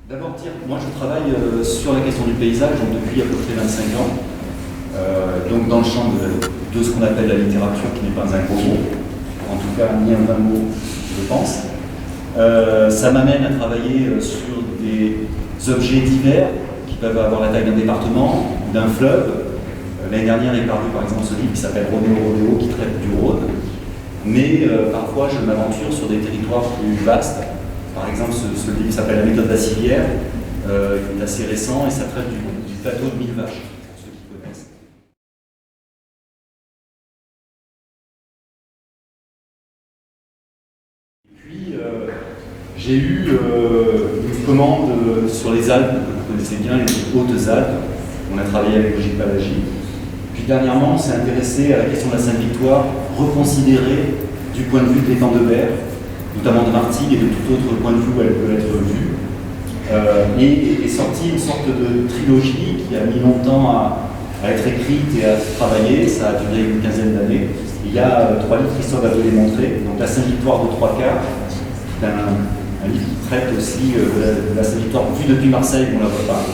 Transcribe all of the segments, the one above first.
D'abord dire, moi je travaille sur la question du paysage donc depuis à peu près 25 ans, donc dans le champ de ce qu'on appelle la littérature, qui n'est pas un gros mot, en tout cas ni un vain mot, je pense. Ça m'amène à travailler sur des objets divers qui peuvent avoir la taille d'un département ou d'un fleuve. L'année dernière est paru par exemple ce livre qui s'appelle Rodéo qui traite du Rhône, mais parfois je m'aventure sur des territoires plus vastes. Par exemple, ce livre s'appelle La méthode Vassilière, il est assez récent et ça traite du plateau de 1000 vaches, pour ceux qui connaissent. Et puis, j'ai eu une commande sur les Alpes, que vous connaissez bien, les Hautes-Alpes. On a travaillé avec Brigitte Palagie. Puis dernièrement, on s'est intéressé à la question de la Sainte-Victoire, reconsidérée du point de vue de l'étang de Berre, notamment de Martigues et de tout autre point de vue où elle peut être vue. Et est sortie une sorte de trilogie qui a mis longtemps à être écrite et à se travailler. Ça a duré une quinzaine d'années. Il y a 3 livres, Christophe va vous les montrer. Donc La Sainte-Victoire de 3 quarts, c'est un livre qui traite aussi de la Sainte-Victoire vue depuis Marseille, on ne la voit pas.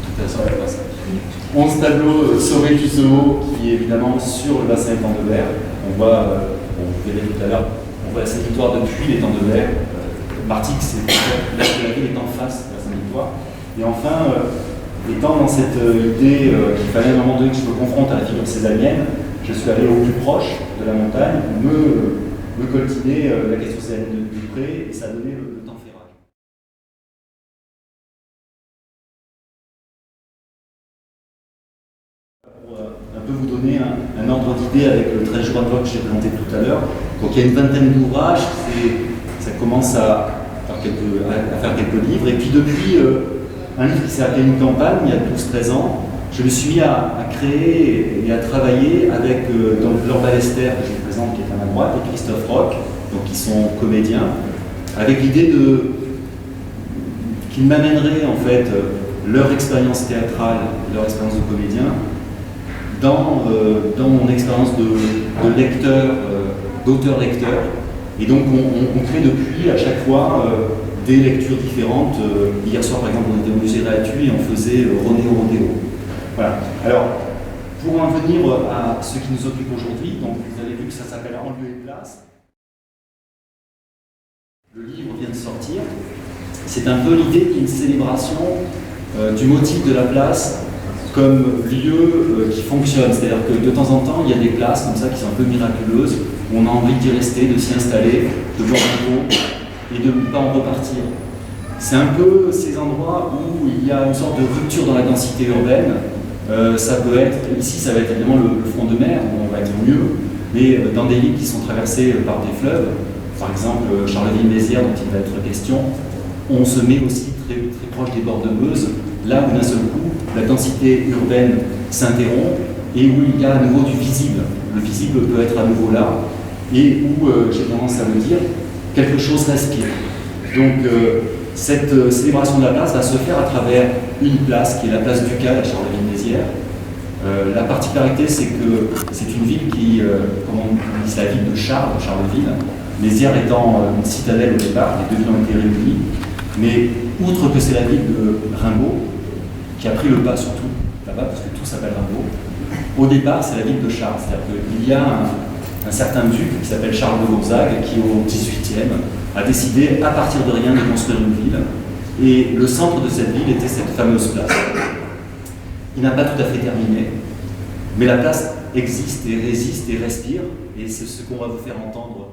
Tout à fait, la bassin. 11 tableaux Soré du Zoo, qui est évidemment sur le bassin étang de Berre. On voit, vous verrez tout à l'heure, on voit la Sainte-Victoire depuis l'étang de Berre. Martigues, c'est là que la ville est en face de la Sainte-Victoire. Et enfin, étant dans cette idée qu'il fallait à un moment donné que je me confronte à la figure césarienne, je suis allé au plus proche de la montagne, me coltiner la question césarienne du pré, et ça a donné le temps ferrage. Pour un peu vous donner un ordre d'idée avec le 13 juin de vote que j'ai présenté tout à l'heure. Donc il y a une vingtaine d'ouvrages, ça commence à faire quelques livres. Et puis depuis un livre qui s'est appelé Une campagne, il y a 12-13 ans, je me suis mis à créer et à travailler avec Laure Ballester, que je vous présente, qui est à ma droite, et Christophe Roch, donc qui sont comédiens, avec l'idée qu'ils m'amèneraient en fait leur expérience théâtrale, leur expérience de comédien, dans mon expérience de lecteur, d'auteur-lecteur. Et donc on crée depuis à chaque fois des lectures différentes. Hier soir par exemple on était au musée Réatu et on faisait Rodéo. Voilà. Alors, pour en venir à ce qui nous occupe aujourd'hui, donc vous avez vu que ça s'appelle En lieu et place. Le livre vient de sortir. C'est un peu l'idée d'une célébration du motif de la place comme lieu qui fonctionne. C'est-à-dire que de temps en temps, il y a des places comme ça qui sont un peu miraculeuses, où on a envie d'y rester, de s'y installer, de voir un peu et de ne pas en repartir. C'est un peu ces endroits où il y a une sorte de rupture dans la densité urbaine. Ça peut être, ici ça va être évidemment le front de mer, où on va être mieux, mais dans des villes qui sont traversées par des fleuves, par exemple Charleville-Mézières dont il va être question, on se met aussi très, très proche des bords de Meuse, là où d'un seul coup la densité urbaine s'interrompt et où il y a à nouveau du visible. Le visible peut être à nouveau là, et où, j'ai tendance à le dire, quelque chose respire. Donc cette célébration de la place va se faire à travers une place qui est la place Ducal à Charleville-Mézières. La particularité, c'est que c'est une ville qui, comme on dit, c'est la ville de Charleville, Mézières étant une citadelle au départ, les deux villes ont été réunies, mais outre que c'est la ville de Rimbaud, qui a pris le pas sur tout là-bas, parce que tout s'appelle Rimbaud, au départ c'est la ville de Charles, c'est-à-dire qu'il y a un certain duc qui s'appelle Charles de Gonzague, qui au XVIIIe a décidé à partir de rien de construire une ville, et le centre de cette ville était cette fameuse place. Il n'a pas tout à fait terminé, mais la place existe et résiste et respire, et c'est ce qu'on va vous faire entendre